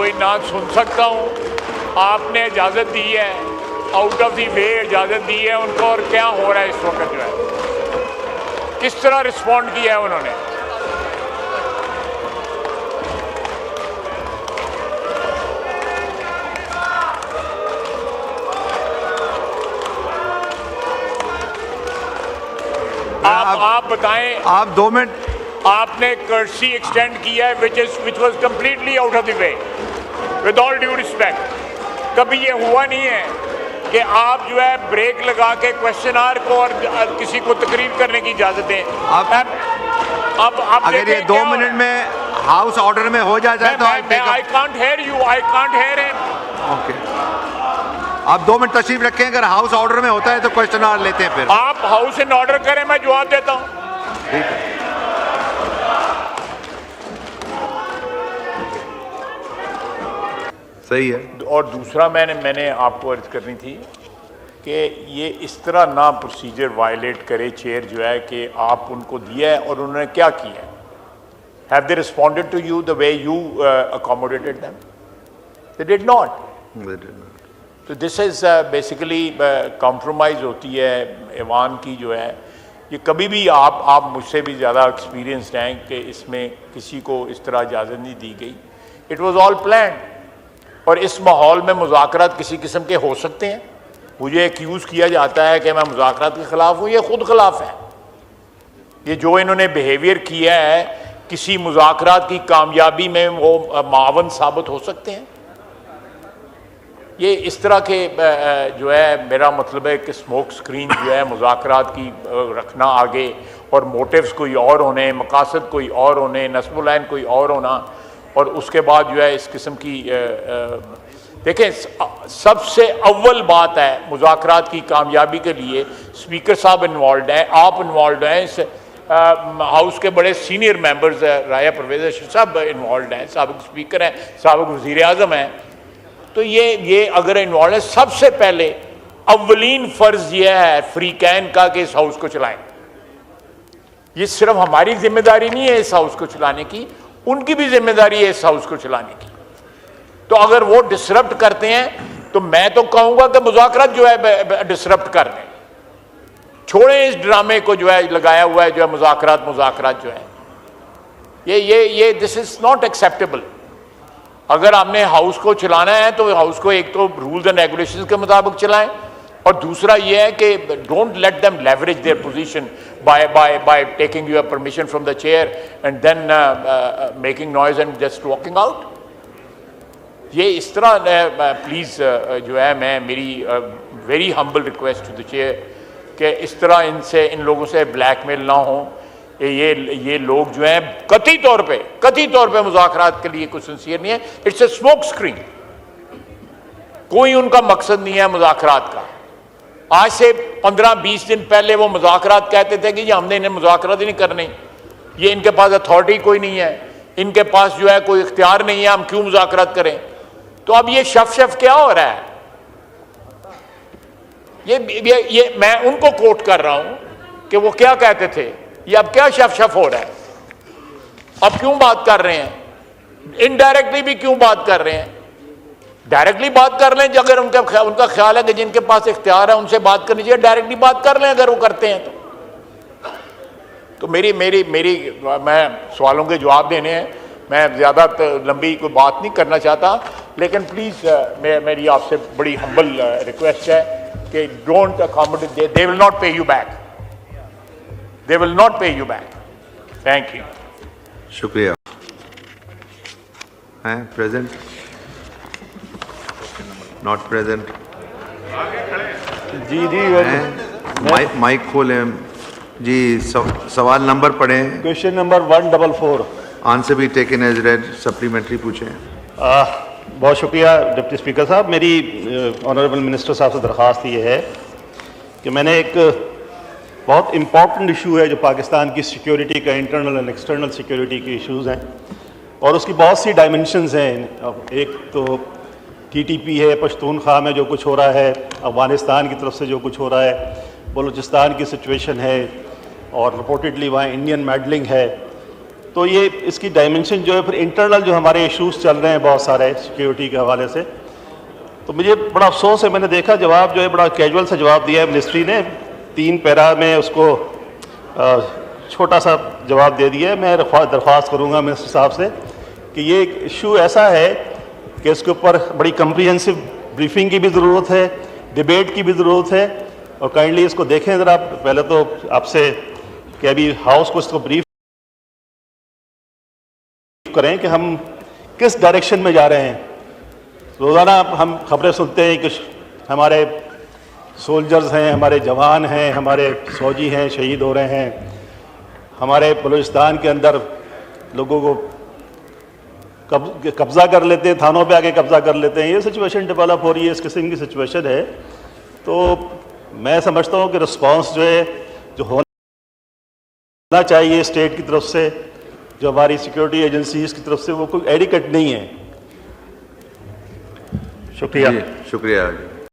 कोई ना सुन सकता हूँ। आपने इजाज़त दी है, आउट ऑफ दी वे इजाज़त दी है उनको, और क्या हो रहा है इस वक्त जो है, किस तरह रिस्पॉन्ड किया है उन्होंने। आप बताएं। आप 2 मिनट। आपने कर्सी एक्सटेंड किया है which was completely out of the way, with all due respect. कभी ये हुआ नहीं है कि आप जो है ब्रेक लगा के क्वेश्चन आवर को और किसी को तकरीर करने की इजाजत दें। अब अगर ये 2 मिनट में हाउस ऑर्डर में हो जाता है तो I can't hear you, I can't hear him. Okay, आप 2 मिनट तशरीफ रखें। अगर हाउस ऑर्डर में होता है तो क्वेश्चन आवर लेते हैं। फिर आप हाउस इन ऑर्डर करें, मैं जवाब देता हूं। ठीक है। सही है। और दूसरा मैंने आपको अर्ज करनी थी कि ये इस तरह ना प्रोसीजर वायलेट करे चेयर जो है कि आप उनको दिया है और उन्होंने क्या किया है। Have they responded to you the way you accommodated them? They did not. तो दिस इज़ बेसिकली कॉम्प्रोमाइज़ होती है ऐवान की जो है। ये कभी भी आप मुझसे भी ज़्यादा एक्सपीरियंसड हैं कि इसमें किसी को इस तरह इजाज़त नहीं दी गई। It was all planned. और इस माहौल में मुज़ाकरात किसी किस्म के हो सकते हैं। मुझे एक्यूज़ किया जाता है कि मैं मुज़ाकरात के ख़िलाफ़ हूँ, ये खुद खिलाफ है। ये जो इन्होंने बिहेवियर किया है, किसी मुज़ाकरात की कामयाबी में वो मावन साबित हो सकते हैं। ये इस तरह के जो है, मेरा मतलब है कि स्मोक स्क्रीन जो है मुज़ाकरात की रखना आगे, और मोटिव्स कोई और होने, मकासद कोई और होने, नस्बुलैन कोई और होना, और उसके बाद जो है इस किस्म की देखें, सबसे अव्वल बात है मुज़ाकरात की कामयाबी के लिए स्पीकर साहब इन्वॉल्व हैं, आप इन्वॉल्व हैं, इस हाउस के बड़े सीनियर मेंबर्स राया परवेज़ सब इन्वॉल्व हैं, साबिक स्पीकर हैं, साबिक वज़ीर आज़म हैं। तो ये अगर इन्वॉल्व है, सबसे पहले अव्वलीन फ़र्ज़ ये है फ्रीकैन का कि इस हाउस को चलाएं। ये सिर्फ हमारी जिम्मेदारी नहीं है इस हाउस को चलाने की, उनकी भी जिम्मेदारी है इस हाउस को चलाने की। तो अगर वो डिसरप्ट करते हैं तो मैं तो कहूँगा कि मुज़ाकरात जो है डिसरप्ट कर दें, छोड़ें इस ड्रामे को जो है लगाया हुआ है जो है मुज़ाकरात जो है, ये दिस इज़ नॉट एक्सेप्टेबल। अगर आपने हाउस को चलाना है तो हाउस को एक तो रूल्स एंड रेगुलेशंस के मुताबिक चलाएं, और दूसरा ये है कि don't let them leverage their position by taking your permission from the chair and then making noise and just walking out. ये इस तरह प्लीज़ जो है, मैं मेरी very humble request to the chair कि इस तरह इन लोगों से ब्लैकमेल ना हो। ये लोग जो हैं कतई तौर पे मुज़ाकरात के लिए कुछ सिंसियर नहीं है। It's a smoke screen. कोई उनका मकसद नहीं है मुज़ाकरात का। आज से 15-20 दिन पहले वो मुज़ाकरात कहते थे कि हमने इन्हें मुज़ाकरात ही नहीं करने, ये इनके पास अथॉरिटी कोई नहीं है, इनके पास जो है कोई इख्तियार नहीं है, हम क्यों मुज़ाकरात करें। तो अब ये शफ क्या हो रहा है? ये मैं उनको कोट कर रहा हूं कि वो क्या कहते थे, ये अब क्या शफ हो रहा है। अब क्यों बात कर रहे हैं, इनडायरेक्टली भी क्यों बात कर रहे हैं। डायरेक्टली बात कर लें अगर उनका ख्याल है कि जिनके पास इख्तियार है उनसे बात करनी चाहिए, डायरेक्टली बात कर लें अगर वो करते हैं तो मेरी मैं सवालों के जवाब देने हैं। मैं ज़्यादा लंबी कोई बात नहीं करना चाहता, लेकिन प्लीज़ मेरी आपसे बड़ी हम्बल रिक्वेस्ट है कि don't accommodate, they will not pay you back, they will not pay you back. Thank you. शुक्रिया। हैं प्रेजेंट, नॉट प्रेजेंट? जी माइक खोलें जी। सवाल नंबर पढ़ें। Question number 144। आंसर भी टेकन एज रेड। सप्लीमेंट्री पूछें। बहुत शुक्रिया डिप्टी स्पीकर साहब। मेरी ऑनरेबल मिनिस्टर साहब से दरख्वास्त ये है कि मैंने एक बहुत इम्पॉर्टेंट इशू है जो पाकिस्तान की सिक्योरिटी का, इंटरनल एंड एक्सटर्नल सिक्योरिटी के इश्यूज़ हैं, और उसकी बहुत सी डायमेंशंस हैं। एक तो TTP है, पश्तूनख्वा में जो कुछ हो रहा है, अफगानिस्तान की तरफ से जो कुछ हो रहा है, बलूचिस्तान की सिचुएशन है, और रिपोर्टेडली वहाँ इंडियन मेडलिंग है। तो ये इसकी डायमेंशन जो है फिर इंटरनल जो हमारे इश्यूज चल रहे हैं बहुत सारे सिक्योरिटी के हवाले से, तो मुझे बड़ा अफसोस है, मैंने देखा जवाब जो है बड़ा कैजुअल सा जवाब दिया है मिनिस्ट्री ने, 3 पैरा में उसको छोटा सा जवाब दे दिया है। मैं दरख्वास्त करूँगा मिनिस्टर साहब से कि ये एक इशू ऐसा है कि इसके ऊपर बड़ी कम्प्रीहेंसिव ब्रीफिंग की भी ज़रूरत है, डिबेट की भी ज़रूरत है, और काइंडली इसको देखें ज़रा। पहले तो आपसे कि अभी हाउस को इसको ब्रीफ करें कि हम किस डायरेक्शन में जा रहे हैं। रोज़ाना हम खबरें सुनते हैं कि हमारे सोल्जर्स हैं, हमारे जवान हैं, हमारे फौजी हैं, शहीद हो रहे हैं, हमारे बलूचिस्तान के अंदर लोगों को कब्ज़ा कर लेते हैं, थानों पे आके कब्ज़ा कर लेते हैं। ये सिचुएशन डेवलप हो रही है, इस किस्म की सिचुएशन है। तो मैं समझता हूँ कि रिस्पांस जो है जो होना चाहिए स्टेट की तरफ से, जो हमारी सिक्योरिटी एजेंसीज की तरफ से, वो कोई एडिक्वेट नहीं है। शुक्रिया। शुक्रिया।